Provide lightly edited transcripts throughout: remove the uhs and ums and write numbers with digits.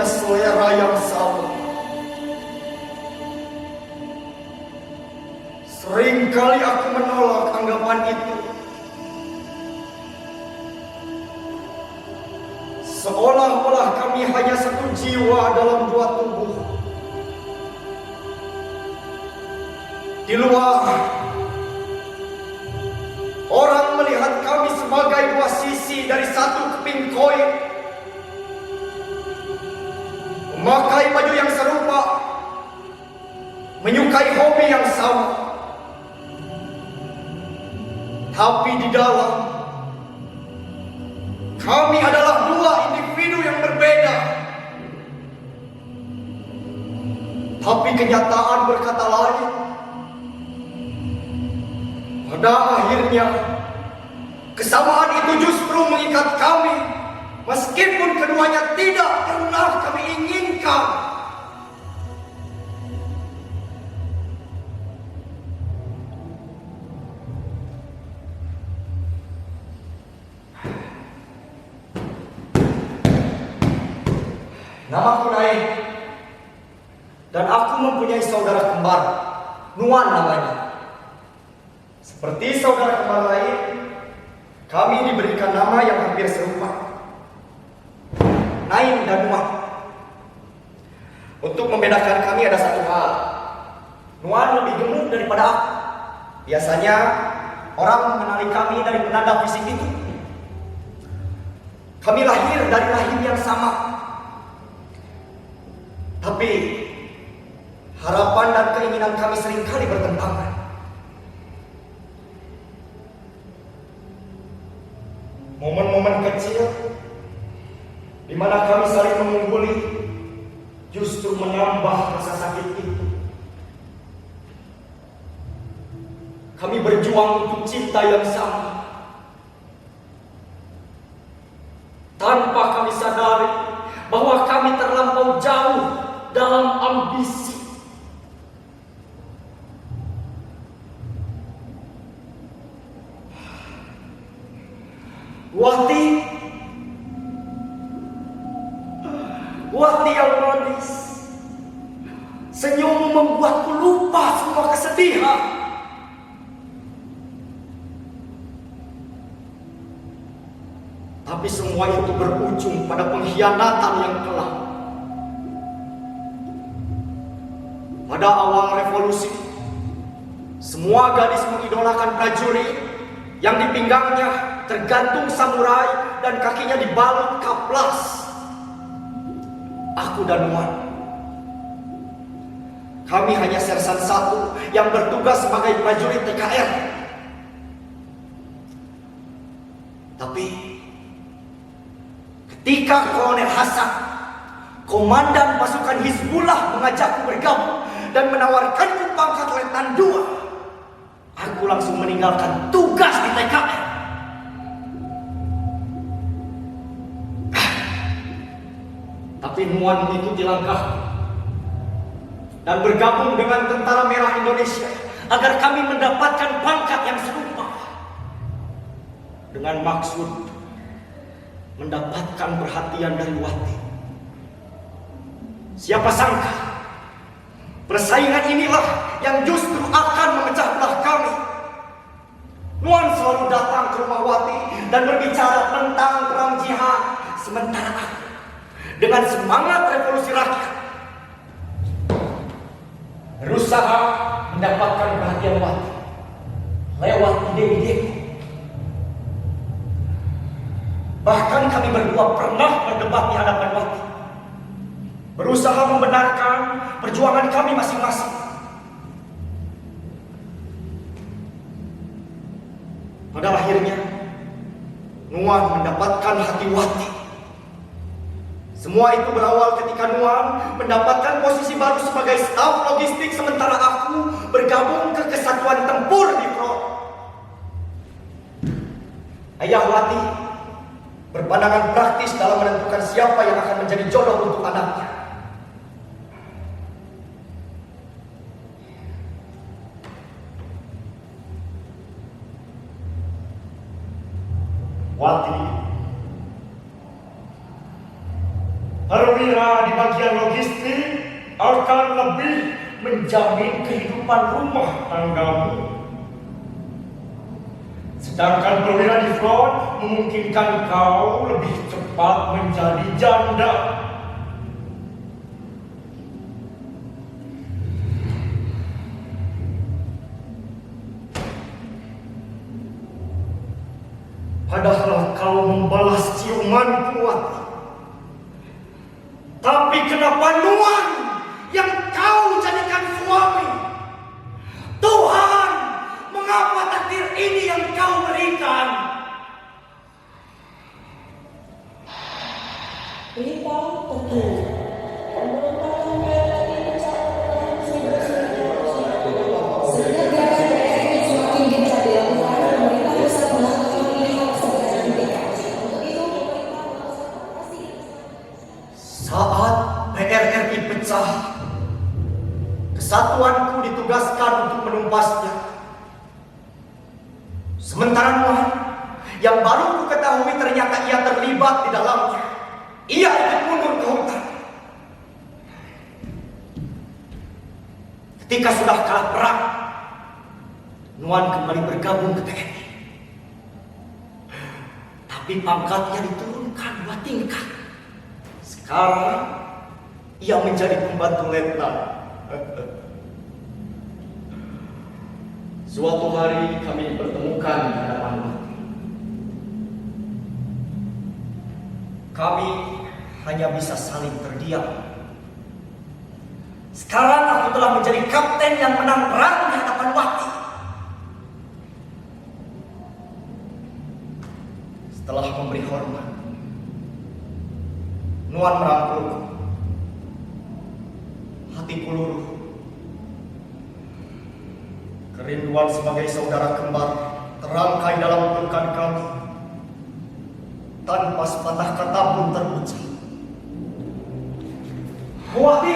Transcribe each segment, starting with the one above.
punya selera yang sama. Seringkali aku menolak anggapan itu. Seolah-olah kami hanya satu jiwa dalam dua tubuh. Di luar, orang melihat kami sebagai dua sisi dari satu keping koin. Memakai baju yang serupa, menyukai hobi yang sama. Tapi di dalam, kami adalah dua individu yang berbeda. Tapi kenyataan berkata lain. Pada akhirnya, kesamaan itu justru mengikat kami, meskipun keduanya tidak pernah kami inginkan. Namaku Naim, dan aku mempunyai saudara kembar, Nuan namanya. Seperti saudara kembar lain, kami diberikan nama yang hampir serupa, Naim dan Nuan. Untuk membedakan kami ada satu hal. Nuan lebih gemuk daripada aku. Biasanya orang mengenali kami dari penanda fisik itu. Kami lahir dari rahim yang sama. Tapi harapan dan keinginan kami seringkali bertentangan. Momen-momen kecil di mana kami saling mengungguli justru menambah rasa sakit itu. Kami berjuang untuk cinta yang sama, tanpa kami sadari bahwa kami terlampau jauh dalam ambisi. Wati yang manis, senyummu membuatku lupa semua kesedihan. Tapi semua itu berujung pada pengkhianatan yang kelam. Pada awal revolusi, semua gadis mengidolakan prajurit yang di pinggangnya tergantung samurai dan kakinya dibalut kaplas. Aku dan Nuan, kami hanya sersan satu yang bertugas sebagai prajurit TKR. Tapi ketika Kolonel Hasan, komandan pasukan Hizbullah, mengajakku bergabung dan menawarkanku pangkat Letnan 2, aku langsung meninggalkan tugas di TKR. Tapi Nuan mengikuti langkah dan bergabung dengan Tentara Merah Indonesia agar kami mendapatkan pangkat yang serupa, dengan maksud mendapatkan perhatian dari Wati. Siapa sangka persaingan inilah yang justru akan memecah belah kami. Nuan selalu datang ke rumah Wati dan berbicara tentang perang jihad, sementara aku dengan semangat revolusi rakyat berusaha mendapatkan perhatian Wati lewat ide-ideku. Bahkan kami berdua pernah berdebat di hadapan Wati, berusaha membenarkan perjuangan kami masing-masing. Pada akhirnya Nuan mendapatkan hati Wati. Semua itu berawal ketika Nuan mendapatkan posisi baru sebagai staf logistik, sementara aku bergabung ke Kesatuan Tempur di front. Ayah Wati berpandangan praktis dalam menentukan siapa yang akan menjadi jodoh untuk anaknya. Wati Perwira di bagian logistik akan lebih menjamin kehidupan rumah tanggamu. Sedangkan perwira di front memungkinkan kau lebih cepat menjadi janda. Padahal kau membalas ciuman kuat. Tapi kenapa Nuan yang kau jadikan suami? Tuhan, mengapa takdir ini yang kau berikan? Berita terkini. Pemberontakan PLN dicatatkan sehingga gerakan PLN semakin gencar dilakukan. Pemerintah pusat melakukan pilihan segera dihentikan. Untuk itu, pemerintah melakukan operasi. Saat PRRI pecah, kesatuanku ditugaskan untuk menumpasnya. Sementara Nuan, yang baru ku ketahui ternyata ia terlibat di dalamnya. Ia ikut mundur ke hutan. Ketika sudah kalah perang, Nuan kembali bergabung ke TNI. Tapi pangkatnya diturunkan 2 tingkat. Sekarang ia menjadi pembantu letnan. Suatu hari kami dipertemukan di hadapan Wati. Kami hanya bisa saling terdiam. Sekarang aku telah menjadi kapten yang menang perang di hadapan Wati. Setelah memberi hormat, Nuan merangkulku. Hatiku luruh. Kerinduan sebagai saudara kembar terangkai dalam pelukan kami. Tanpa sepatah kata pun terucap. Wati,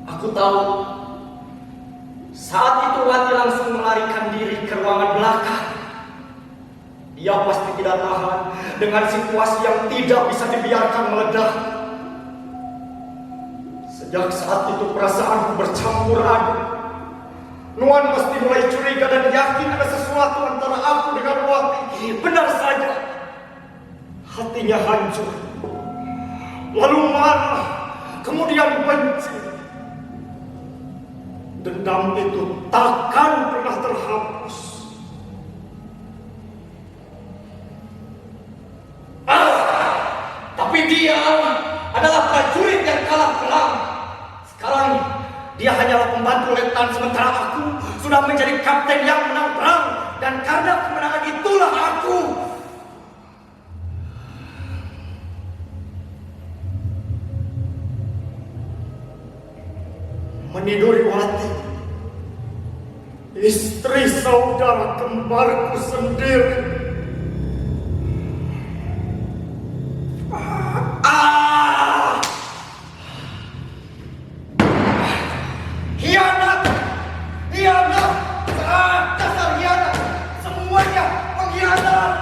aku tahu saat itu Wati langsung melarikan diri ke ruangan belakang. Ia pasti tidak tahan dengan situasi yang tidak bisa dibiarkan meledak. Sejak saat itu perasaanku bercampur aduk. Nuan pasti mulai curiga dan yakin ada sesuatu antara aku dengan Wati. Benar saja, hatinya hancur, lalu marah, kemudian benci. Dendam itu takkan pernah terhapus. Tapi dia adalah prajurit yang kalah perang. Sekarang dia hanyalah pembantu letnan, sementara aku sudah menjadi kapten yang menang perang. Dan karena kemenangan itulah aku meniduri Wati, istri saudara kembarku sendiri. Hianat! Hianat! Dasar hianat! Semuanya pengkhianat!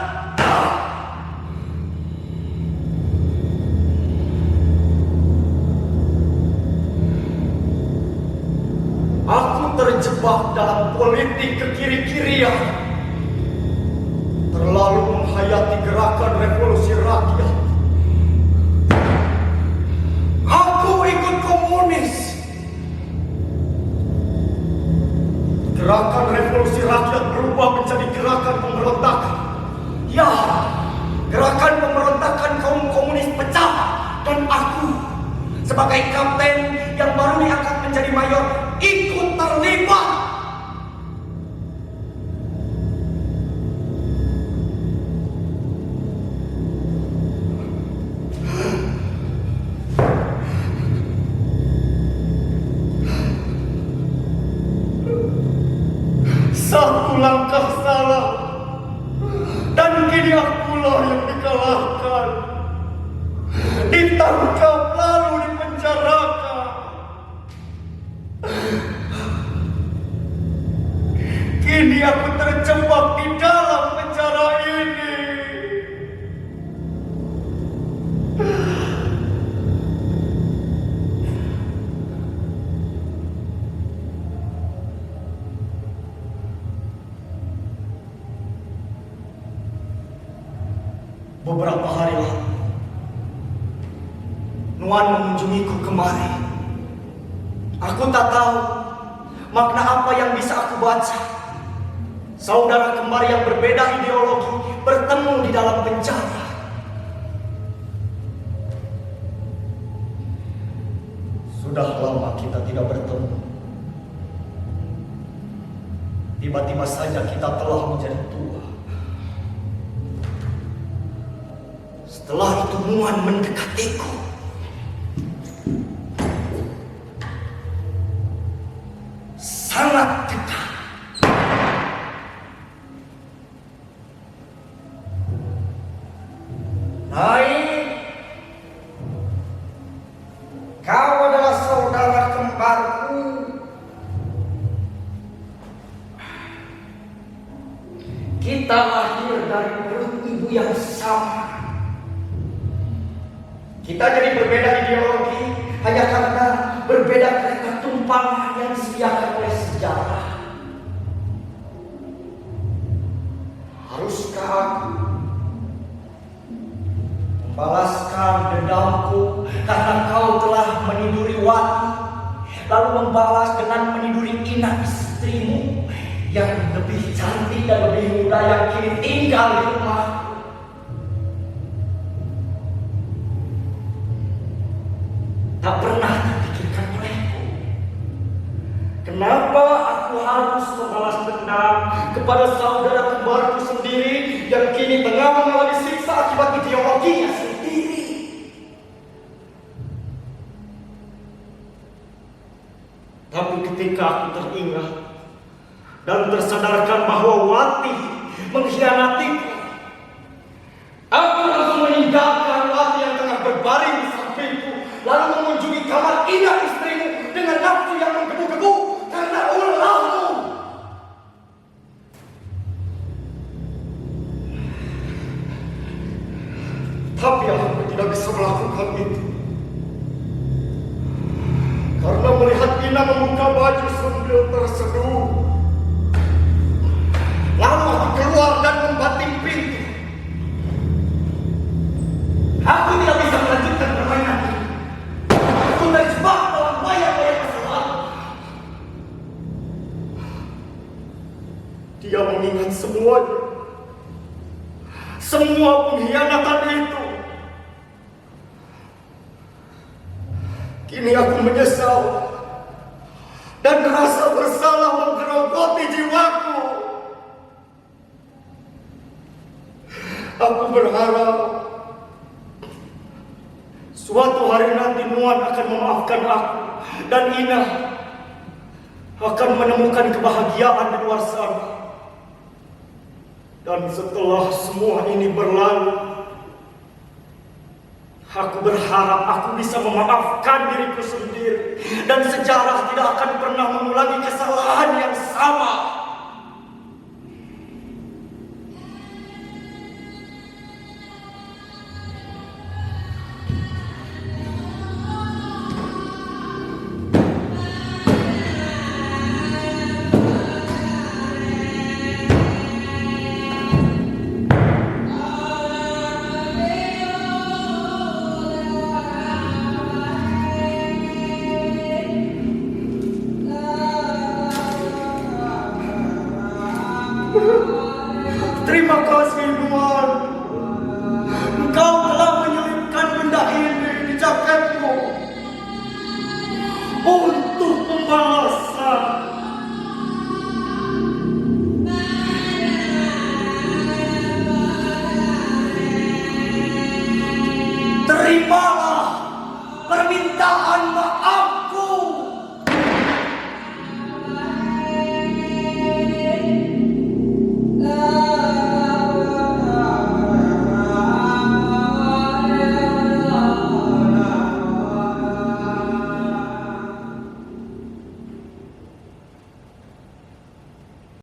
Aku terjebak dalam politik kekiri-kirian, terlalu menghayati gerakan revolusi rakyat. Aku ikut komunis. Gerakan revolusi rakyat berubah menjadi gerakan pemberontakan. Ya, gerakan pemberontakan kaum komunis pecah. Dan aku sebagai kapten yang baru diangkat menjadi mayor ikut terlibat. Satu langkah salah dan kini akulah yang dikalahkan, ditangkap lalu dipenjarakan. Kini aku terjebak di dalam penjara ini. Beberapa hari lalu, Nuan mengunjungiku kemari. Aku tak tahu makna apa yang bisa aku baca. Saudara kembar yang berbeda ideologi bertemu di dalam penjara. Sudah lama kita tidak bertemu. Tiba-tiba saja kita telah menjadi tua. Setelah itu Nuan mendekatiku. Sangat dekat. Naik, kau adalah saudara kembarku. Kita lahir dari perut ibu yang sama. Kita jadi berbeda ideologi hanya karena berbeda kereta tumpang yang disediakan oleh sejarah. Haruskah aku membalaskan dendamku karena kau telah meniduri Wati, lalu membalas dengan meniduri Ina istrimu yang lebih cantik dan lebih muda yang kini tinggal di rumah? Tak pernah terpikirkan olehku. Kenapa aku harus membalas dendam kepada saudara kembarku sendiri yang kini tengah mengalami siksa akibat ideologinya sendiri? Tapi ketika aku teringat dan tersadarkan bahwa Wati mengkhianatiku, aku langsung meninggalkan Wati yang tengah berbaring di sampingku, lalu mengunjungi kamar Ina istrimu dengan nafsu yang menggebu-gebu karena ulahmu. Tapi aku tidak bisa melakukan itu karena melihat Ina membuka baju sambil terseduh. Lalu aku keluar dan membanting pintu. Aku tidak bisa melanjutkan permainan ini. Aku terjebak dalam bayang-bayang masa lalu. Dia mengingat semuanya. Semua pengkhianatan itu. Kini aku menyesal dan rasa bersalah menggerogoti jiwaku. Aku berharap suatu hari nanti Nuan akan memaafkan aku dan Ina akan menemukan kebahagiaan di luar sana. Dan setelah semua ini berlalu, aku berharap aku bisa memaafkan diriku sendiri dan sejarah tidak akan pernah mengulangi kesalahan yang sama. Terima kasih Nuan. Engkau